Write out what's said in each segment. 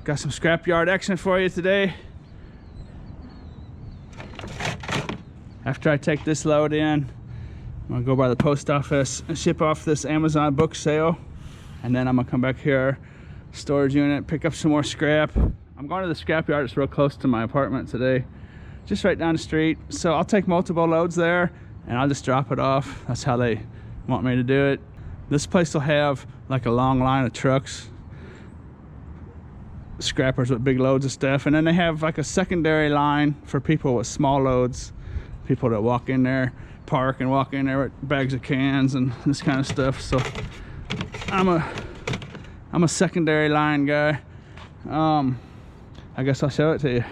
Got some scrapyard action for you today. After I take this load in, I'm gonna go by the post office and ship off this Amazon book sale. And then I'm gonna come back here, storage unit, pick up some more scrap. I'm going to the scrapyard. It's real close to my apartment today, just right down the street. So I'll take multiple loads there and I'll just drop it off. That's how they want me to do it. This place will have like a long line of trucks, scrappers with big loads of stuff, and then they have like a secondary line for people with small loads, people that walk in there, park and walk in there with bags of cans and this kind of stuff. So I'm a secondary line guy. I guess I'll show it to you.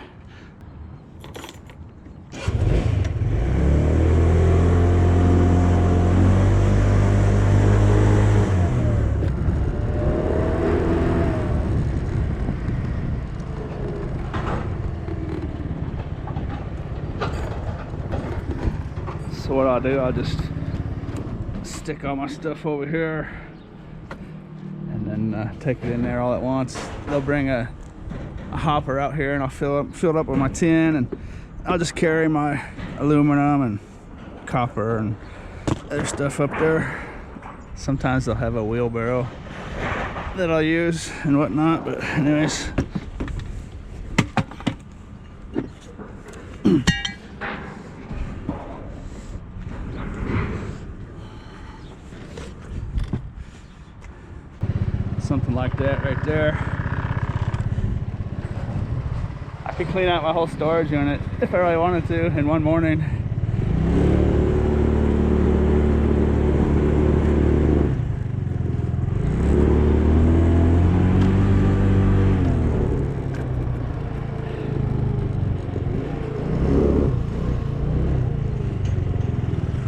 So what I'll do, I'll just stick all my stuff over here and then take it in there all at once. They'll bring a hopper out here and I'll fill it up with my tin, and I'll just carry my aluminum and copper and other stuff up there. Sometimes they'll have a wheelbarrow that I'll use and whatnot, but anyways. Something like that right there. I could clean out my whole storage unit if I really wanted to in one morning.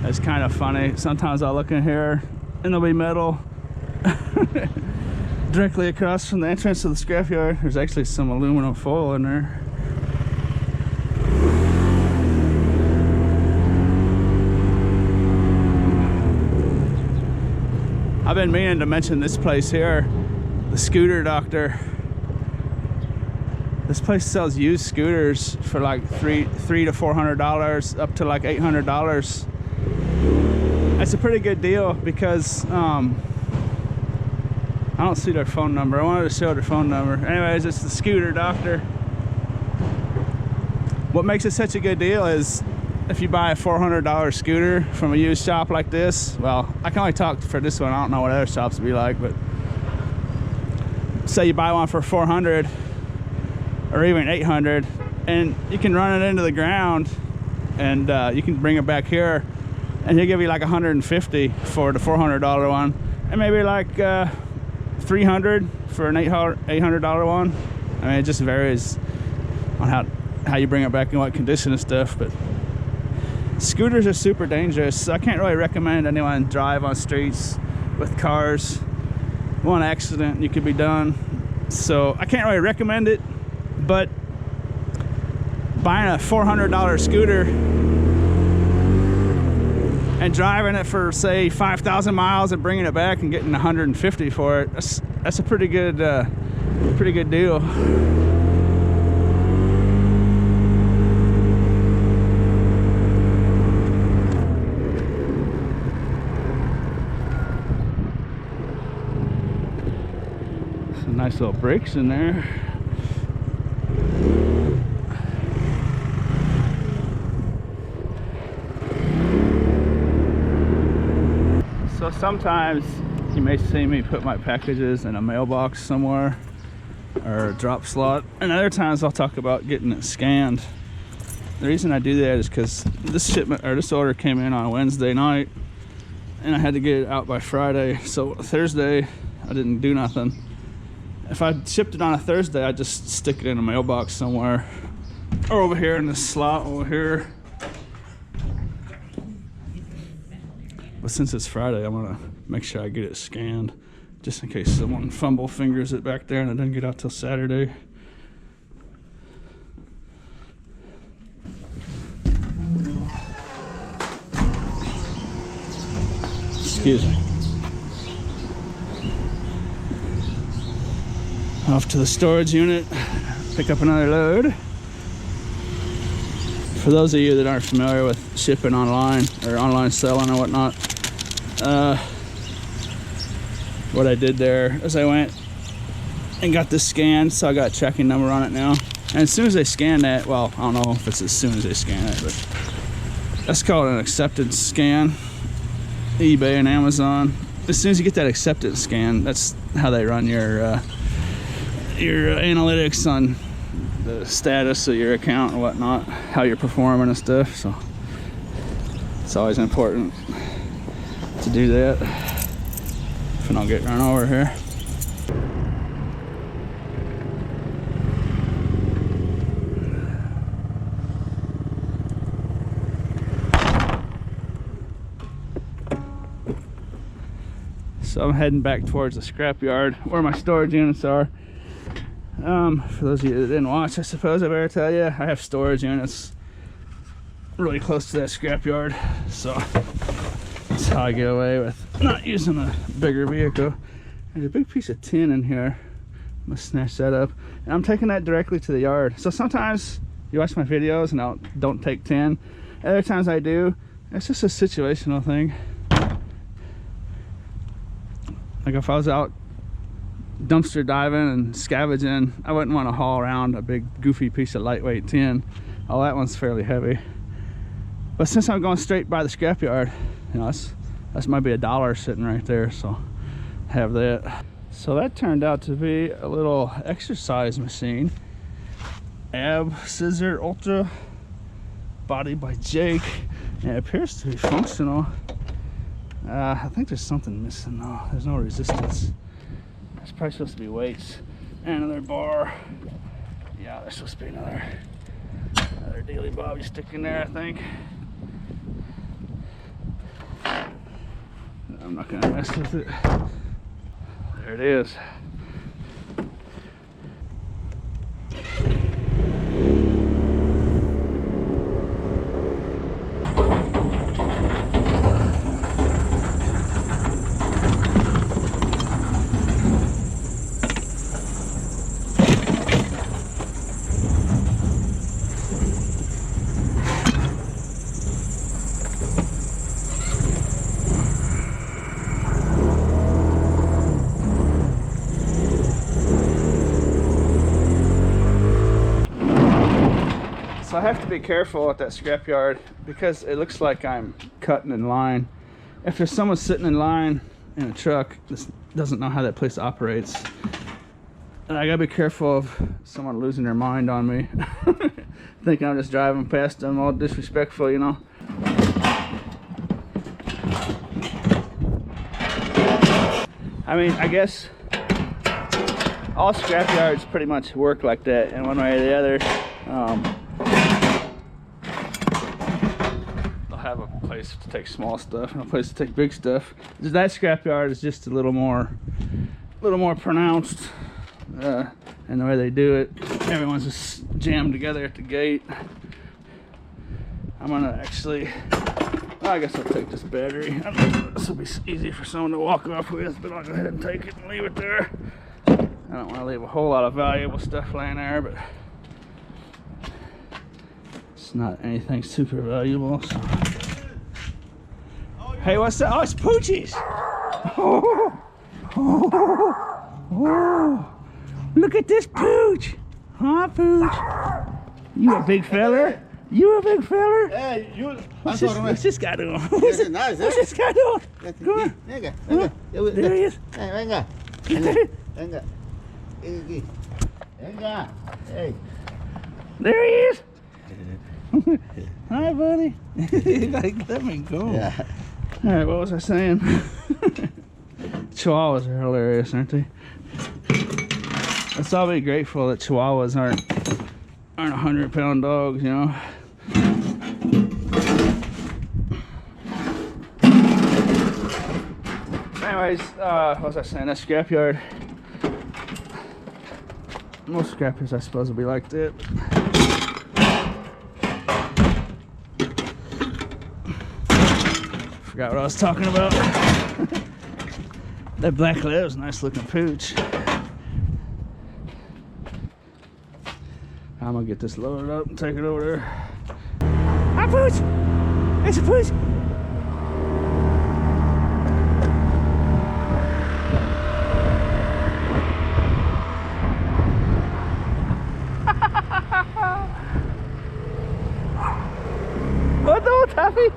It's kind of funny. Sometimes I'll look in here and there'll be metal directly across from the entrance to the scrapyard. There's actually some aluminum foil in there. I've been meaning to mention this place here, the Scooter Doctor. This place sells used scooters for like $300 to $400, up to like $800. That's a pretty good deal because I don't see their phone number. I wanted to show their phone number. Anyways, it's the Scooter Doctor. What makes it such a good deal is if you buy a $400 scooter from a used shop like this, well, I can only talk for this one. I don't know what other shops would be like, but say you buy one for $400 or even $800, and you can run it into the ground, and you can bring it back here, and he'll give you like $150 for the $400 one, and maybe like $300 for an $800 one. I mean, it just varies on how you bring it back and what condition and stuff. But scooters are super dangerous. I can't really recommend anyone drive on streets with cars. One accident and you could be done. So I can't really recommend it, but buying a $400 scooter and driving it for say 5,000 miles and bringing it back and getting $150 for it, that's a pretty good deal. Some nice little brakes in there. So sometimes you may see me put my packages in a mailbox somewhere or a drop slot, and other times I'll talk about getting it scanned. The reason I do that is because this order came in on Wednesday night and I had to get it out by Friday. So Thursday I didn't do nothing. If I shipped it on a Thursday, I'd just stick it in a mailbox somewhere, or over here in this slot over here. But since it's Friday, I'm gonna make sure I get it scanned, just in case someone fumble fingers it back there and it doesn't get out till Saturday. Excuse me. Off to the storage unit, pick up another load. For those of you that aren't familiar with shipping online or online selling or whatnot, what I did there is I went and got this scanned, so I got a tracking number on it now. And as soon as they scan that, well, I don't know if it's as soon as they scan it, but that's called an acceptance scan. eBay and Amazon. As soon as you get that acceptance scan, that's how they run your analytics on the status of your account and whatnot, how you're performing and stuff. So it's always important to do that if I don't get run over here. So I'm heading back towards the scrapyard where my storage units are. For those of you that didn't watch, I suppose I better tell you, I have storage units really close to that scrapyard, so that's how I get away with not using a bigger vehicle. There's a big piece of tin in here. I'm gonna snatch that up, and I'm taking that directly to the yard. So sometimes you watch my videos and I don't take tin. Other times I do. It's just a situational thing. Like if I was out dumpster diving and scavenging, I wouldn't want to haul around a big goofy piece of lightweight tin. Oh, that one's fairly heavy. But since I'm going straight by the scrapyard, you know, that's might be $1 sitting right there, so have that. So that turned out to be a little exercise machine. Ab Scissor Ultra, body by Jake, and it appears to be functional. I think there's something missing though. There's no resistance. It's probably supposed to be weights and another bar. Yeah, there's supposed to be another dealy bobby stick in there, I think. I'm not gonna mess with it. There it is. So I have to be careful at that scrapyard because it looks like I'm cutting in line. If there's someone sitting in line in a truck that doesn't know how that place operates, and I gotta be careful of someone losing their mind on me, thinking I'm just driving past them all disrespectful, you know. I mean, I guess all scrapyards pretty much work like that in one way or the other. They'll have a place to take small stuff and a place to take big stuff. That scrapyard is just a little more pronounced in the way they do it. Everyone's just jammed together at the gate. I'm gonna actually, well, I guess I'll take this battery. This will be easy for someone to walk off with, but I'll go ahead and take it and leave it there. I don't want to leave a whole lot of valuable stuff laying there, but it's not anything super valuable. So. Hey, what's that? Oh, it's Poochies! Oh, oh, oh. Look at this Pooch! Huh, Pooch? You a big feller? You a big feller? Hey, you. What's this guy doing? What's this guy doing? Come on. Venga, venga. There he is. Venga. Venga. Venga. Hey. There he is. Hi, buddy. Like, let me go. Yeah. All right, what was I saying? Chihuahuas are hilarious, aren't they? Let's all be grateful that Chihuahuas aren't 100-pound dogs, you know. Anyways, what was I saying? That scrapyard. Most scrapyards, I suppose, will be like that. Forgot what I was talking about. That black lab's a nice looking pooch. I'm gonna get this loaded up and take it over there. Ah, pooch! It's a pooch! What the Taffy?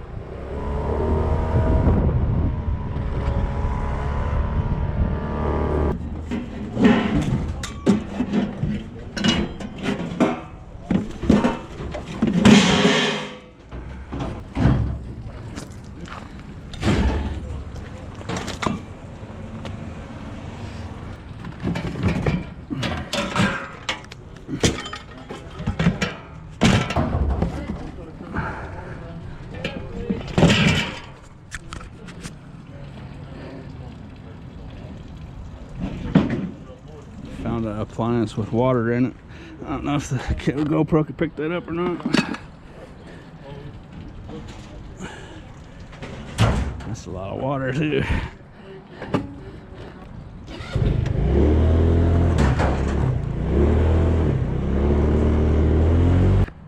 Found an appliance with water in it. I don't know if the GoPro could pick that up or not. That's a lot of water too.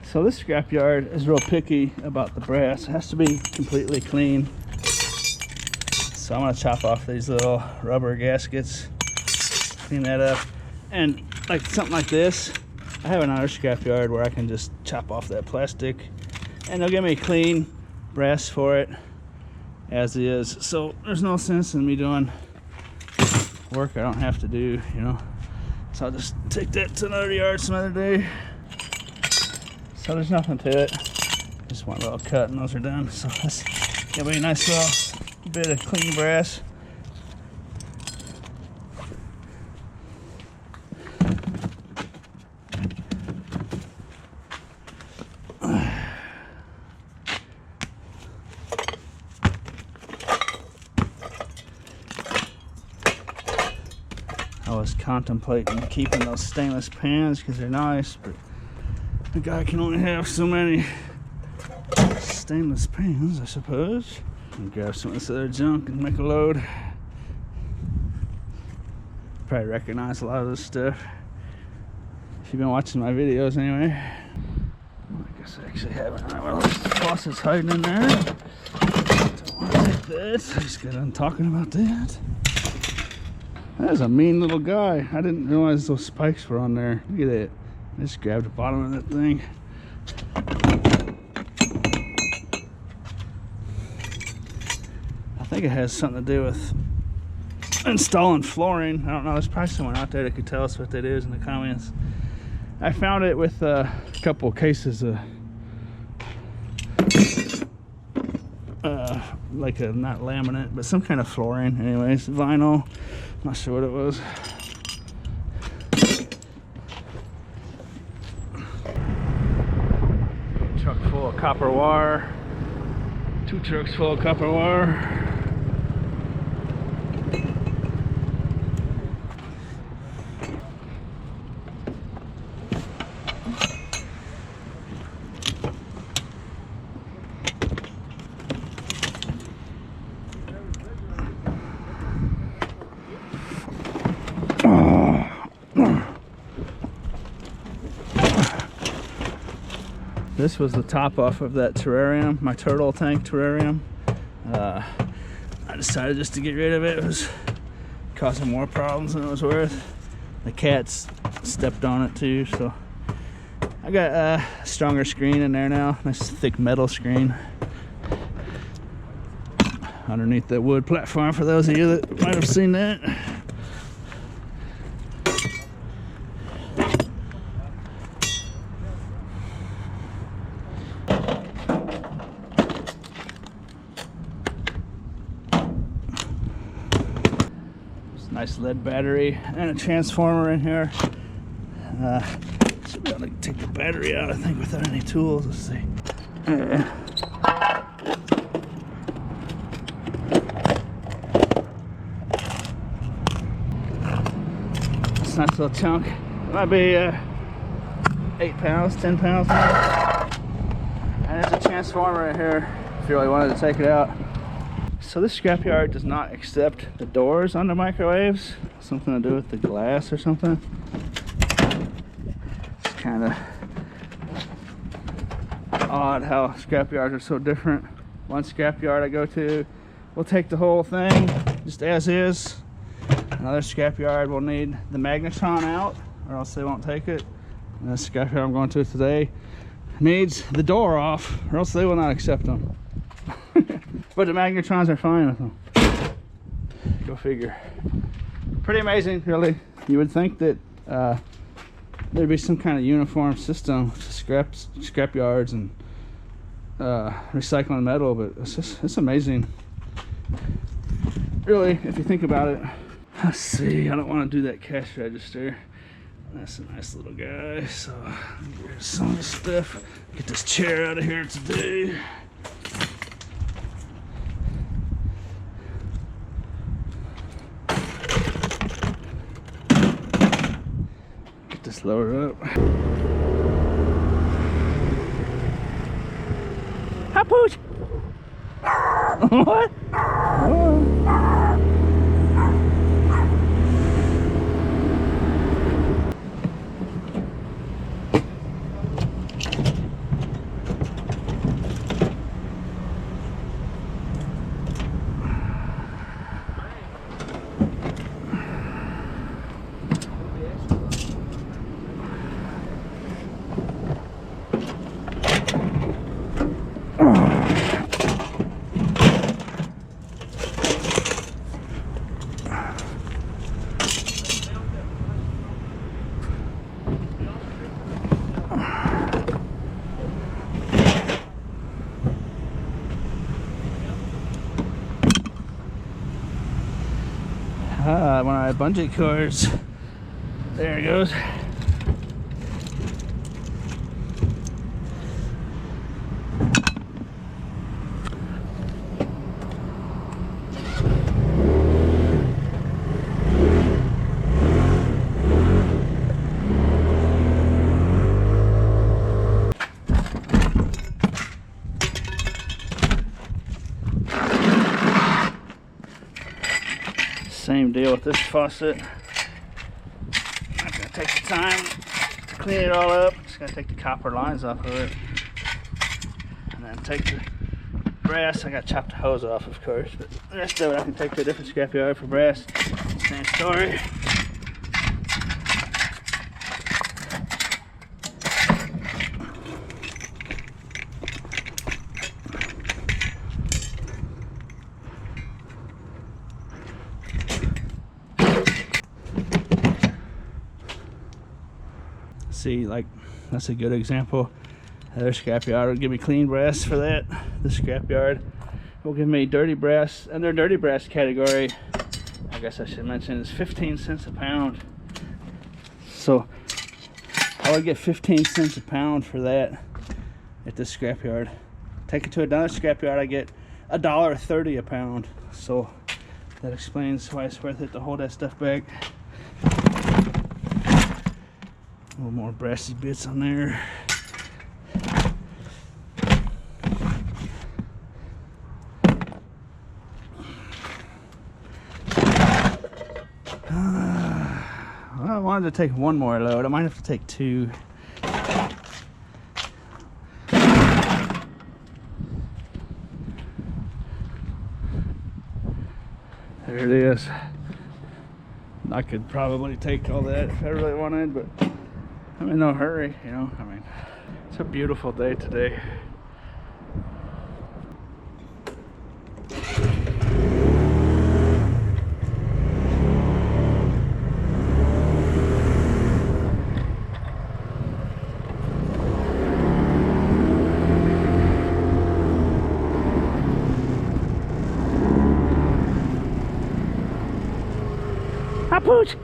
So this scrapyard is real picky about the brass. It has to be completely clean. So I'm gonna chop off these little rubber gaskets, clean that up. And like something like this, I have another scrapyard where I can just chop off that plastic and they'll give me clean brass for it as is. So there's no sense in me doing work I don't have to do, you know. So I'll just take that to another yard some other day. So there's nothing to it. Just one little cut and those are done. So that's gonna be a nice little bit of clean brass. I was contemplating keeping those stainless pans because they're nice, but the guy can only have so many stainless pans, I suppose. And grab some of this other junk and make a load. Probably recognize a lot of this stuff if you've been watching my videos anyway. I guess I actually haven't. Alright, well, this faucet's hiding in there. Don't want to take this. I just got done talking about that. That is a mean little guy. I didn't realize those spikes were on there. Look at that. I just grabbed the bottom of that thing. I think it has something to do with installing flooring. I don't know. There's probably someone out there that could tell us what that is in the comments. I found it with a couple of cases of like a, not laminate, but some kind of flooring. Anyways, vinyl. Not sure what it was. Truck full of copper wire. 2 trucks full of copper wire. This was the top off of that terrarium, my turtle tank terrarium. I decided just to get rid of it. It was causing more problems than it was worth. The cats stepped on it too, so I got a stronger screen in there now. Nice thick metal screen underneath that wood platform for those of you that might have seen that. Nice lead battery and a transformer in here. Should be able to take the battery out, I think, without any tools. Let's see. It's a nice little chunk. It might be 8 pounds, 10 pounds maybe. And there's a transformer in here if you really wanted to take it out. So this scrapyard does not accept the doors on the microwaves. Something to do with the glass or something. It's kind of odd how scrapyards are so different. One scrapyard I go to will take the whole thing just as is. Another scrapyard will need the magnetron out, or else they won't take it. And this scrapyard I'm going to today needs the door off, or else they will not accept them. But the magnetrons are fine with them. Go figure. Pretty amazing, really. You would think that there'd be some kind of uniform system to scrap yards and recycling metal, but it's amazing. Really, if you think about it. Let's see, I don't want to do that cash register. That's a nice little guy, so here's some of the stuff. Get this chair out of here today. Get this lowered up. Hi, Pooch! What? One of my bungee cords. There it goes. Same deal with this faucet. I'm not gonna take the time to clean it all up. Just gonna take the copper lines off of it, and then take the brass. I gotta chop the hose off, of course, but the rest of it I can take to a different scrapyard for brass. Same story. See, like, that's a good example. Their scrapyard will give me clean brass for that. This scrapyard will give me dirty brass, and their dirty brass category, I guess I should mention, is 15 cents a pound. So I would get 15 cents a pound for that at this scrapyard. Take it to another scrapyard, I get $1.30 a pound. So that explains why it's worth it to hold that stuff back. A little more brassy bits on there. Well, I wanted to take one more load. I might have to take two. There it is. I could probably take all that if I really wanted, but I'm in no hurry, you know. I mean, it's a beautiful day today. Hi, Pooch!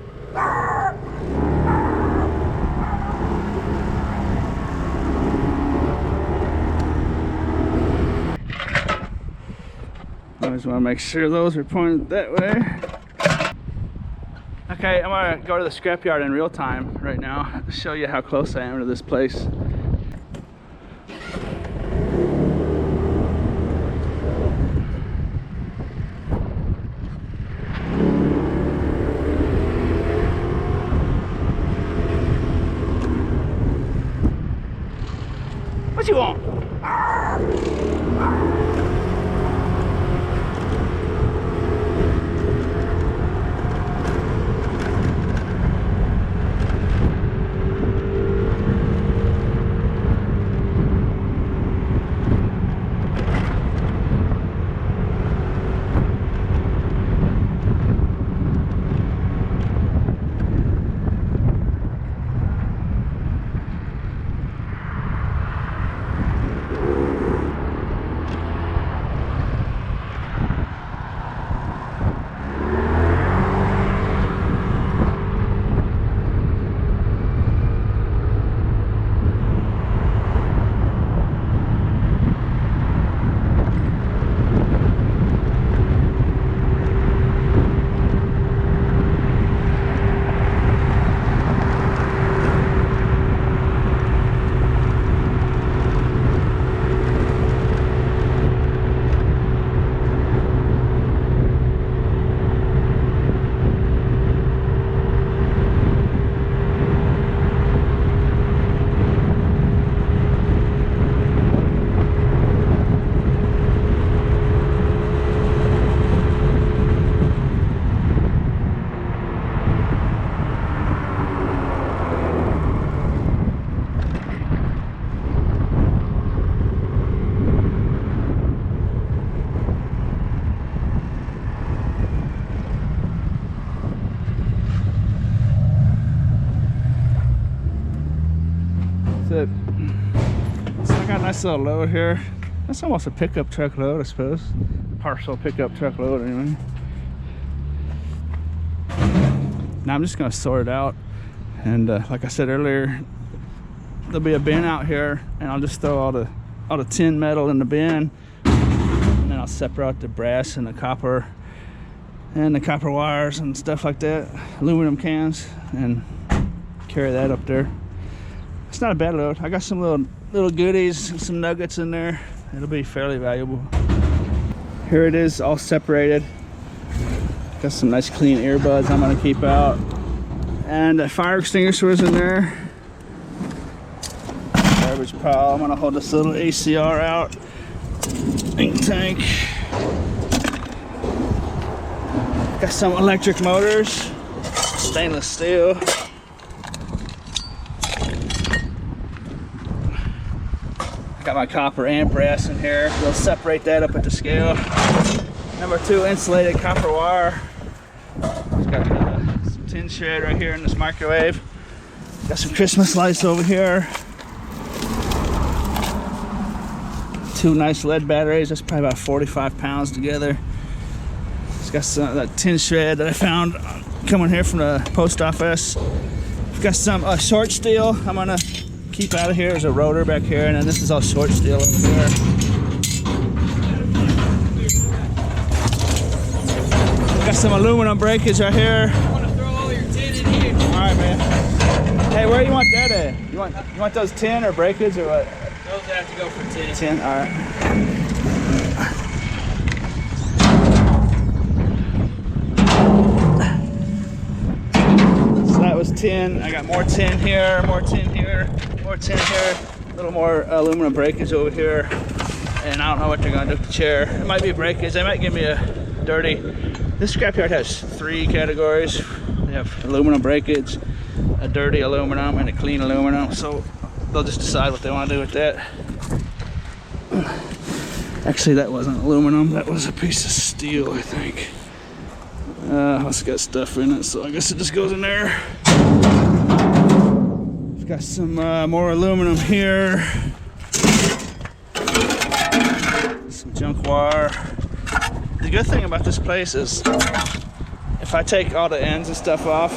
Always want to make sure those are pointed that way. Okay, I'm gonna go to the scrapyard in real time right now to show you how close I am to this place. What you want? That's it. So I got a nice little load here. That's almost a pickup truck load, I suppose. Partial pickup truck load, anyway. Now I'm just gonna sort it out, and like I said earlier, there'll be a bin out here, and I'll just throw all the tin metal in the bin, and then I'll separate the brass and the copper wires and stuff like that, aluminum cans, and carry that up there. It's not a bad load. I got some little goodies and some nuggets in there. It'll be fairly valuable. Here it is, all separated. Got some nice clean earbuds I'm gonna keep out. And a fire extinguisher was in there. Garbage pile. I'm gonna hold this little ACR out. Ink tank. Got some electric motors. Stainless steel. Got my copper and brass in here. We'll separate that up at the scale. Number 2 insulated copper wire. Just got some tin shred right here in this microwave. Got some Christmas lights over here. 2 nice lead batteries. That's probably about 45 pounds together. Just got some that tin shred that I found coming here from the post office. Got some short steel. I'm gonna keep out of here. There's a rotor back here, and then this is all short steel over here. Got some aluminum breakage right here. I want to throw all your tin in here. All right, man. Hey, where you want that at? You want those tin or breakage or what? Those have to go for tin. Tin. All right. So that was tin. I got more tin here, more tin here, more tin here. A little more aluminum breakage over here. And I don't know what they're gonna do with the chair. It might be breakage. They might give me a dirty. This scrapyard has 3 categories. They have aluminum breakage, a dirty aluminum, and a clean aluminum. So they'll just decide what they want to do with that. Actually, that wasn't aluminum. That was a piece of steel, I think. It's got stuff in it, so I guess it just goes in there. We've got some more aluminum here. Some junk wire. The good thing about this place is if I take all the ends and stuff off,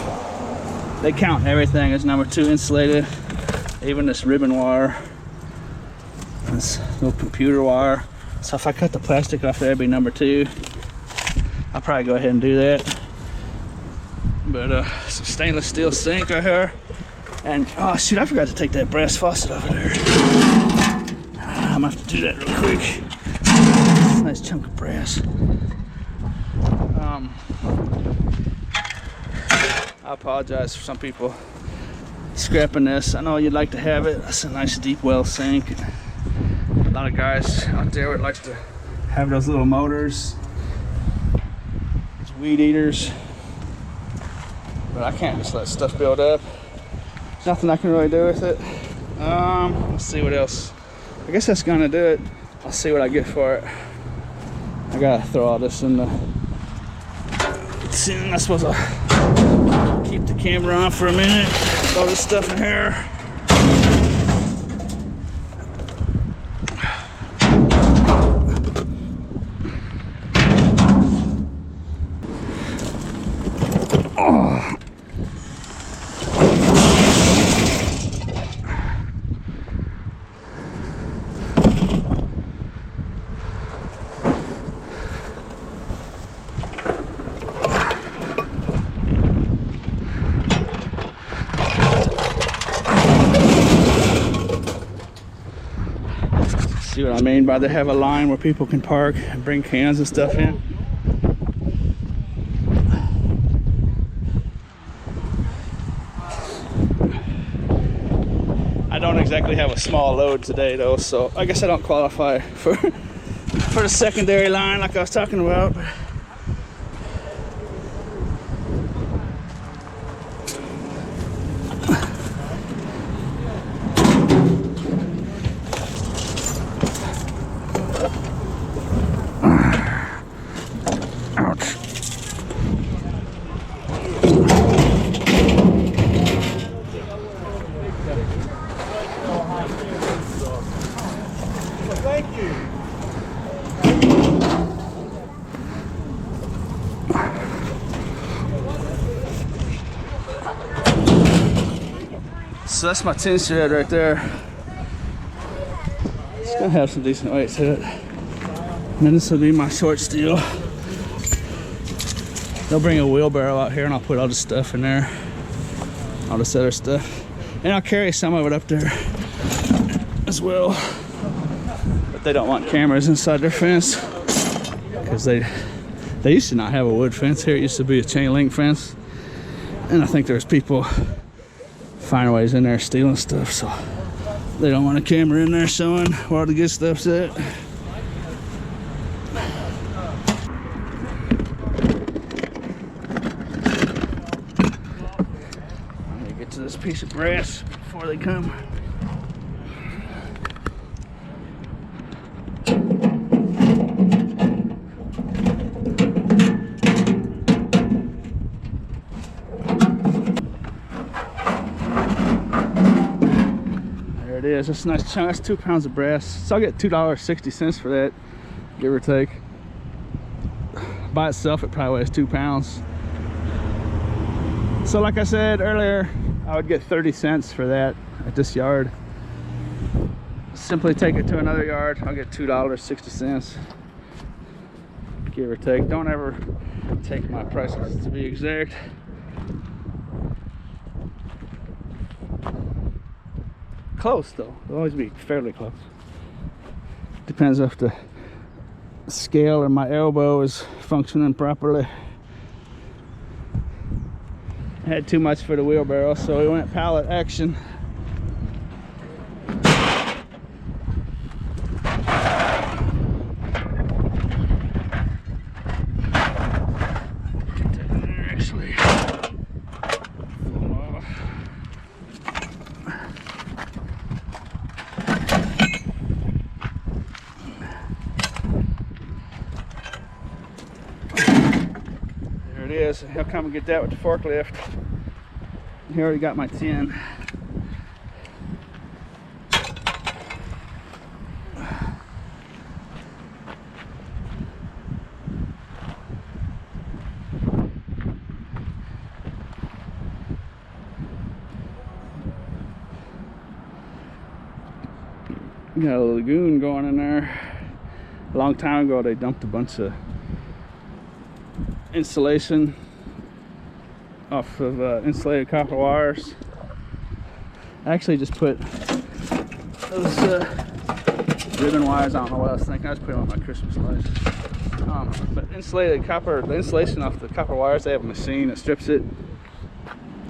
they count everything as number 2 insulated. Even this ribbon wire, this little computer wire. So if I cut the plastic off there, it'd be number 2. I'll probably go ahead and do that. But some stainless steel sink right here. And oh shoot, I forgot to take that brass faucet over there. I'm gonna have to do that real quick. It's a nice chunk of brass. I apologize for some people scrapping this. I know you'd like to have it. That's a nice deep well sink. A lot of guys out there would like to have those little motors, these weed eaters, but I can't just let stuff build up. Nothing I can really do with it. Let's see what else. I guess that's gonna do it. I'll see what I get for it. I gotta throw all this in the tin. I suppose I'll keep the camera on for a minute. Throw this stuff in here. See what I mean by they have a line where people can park and bring cans and stuff in. I don't exactly have a small load today though, so I guess I don't qualify for the secondary line like I was talking about. So that's my tin shed right there. It's gonna have some decent weight to it. And then this will be my short steel. They'll bring a wheelbarrow out here and I'll put all the stuff in there. All this other stuff. And I'll carry some of it up there as well. But they don't want cameras inside their fence. Because they used to not have a wood fence here. It used to be a chain link fence. And I think there's people finding ways in there stealing stuff, so they don't want a camera in there showing where all the good stuff's at. Let me get to this piece of brass before they come. It is. That's a nice chunk. That's 2 pounds of brass. So I'll get $2.60 for that, give or take. By itself, it probably weighs 2 pounds. So like I said earlier, I would get 30 cents for that at this yard. Simply take it to another yard, I'll get $2.60, give or take. Don't ever take my prices to be exact. Close though, it'll always be fairly close. Depends if the scale or my elbow is functioning properly. I had too much for the wheelbarrow, so we went pallet action. Is he'll come and get that with the forklift. He already got my tin. Got a lagoon going in there. A long time ago they dumped a bunch of insulation off of insulated copper wires. I actually just put those ribbon wires. I don't know what I was thinking. I just put them on my Christmas lights. But insulated copper, the insulation off the copper wires, they have a machine that strips it,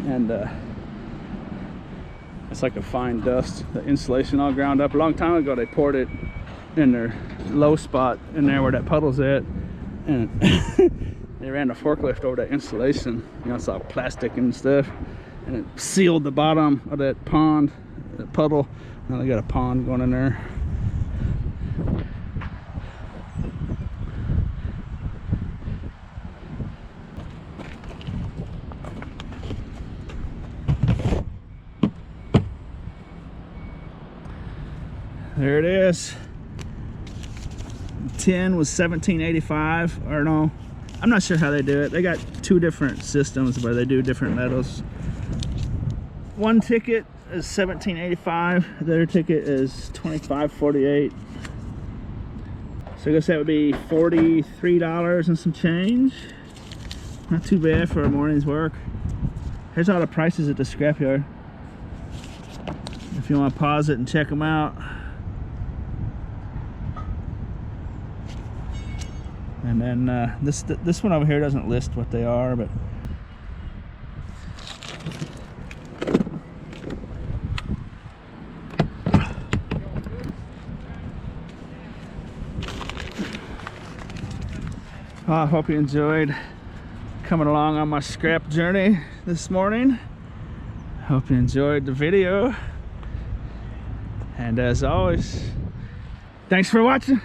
and it's like a fine dust. The insulation all ground up. A long time ago they poured it in their low spot in there where that puddle's at, and they ran a forklift over that insulation. You know, it's all plastic and stuff, and it sealed the bottom of that pond, that puddle. Now they got a pond going in there. There it is. Tin was $17.85, or no, I'm not sure how they do it. They got two different systems where they do different metals. One ticket is $17.85. The other ticket is $25.48. So I guess that would be $43 and some change. Not too bad for a morning's work. Here's all the prices at the scrapyard, if you want to pause it and check them out. And then this one over here doesn't list what they are, but I hope you enjoyed coming along on my scrap journey this morning. Hope you enjoyed the video, and as always, thanks for watching.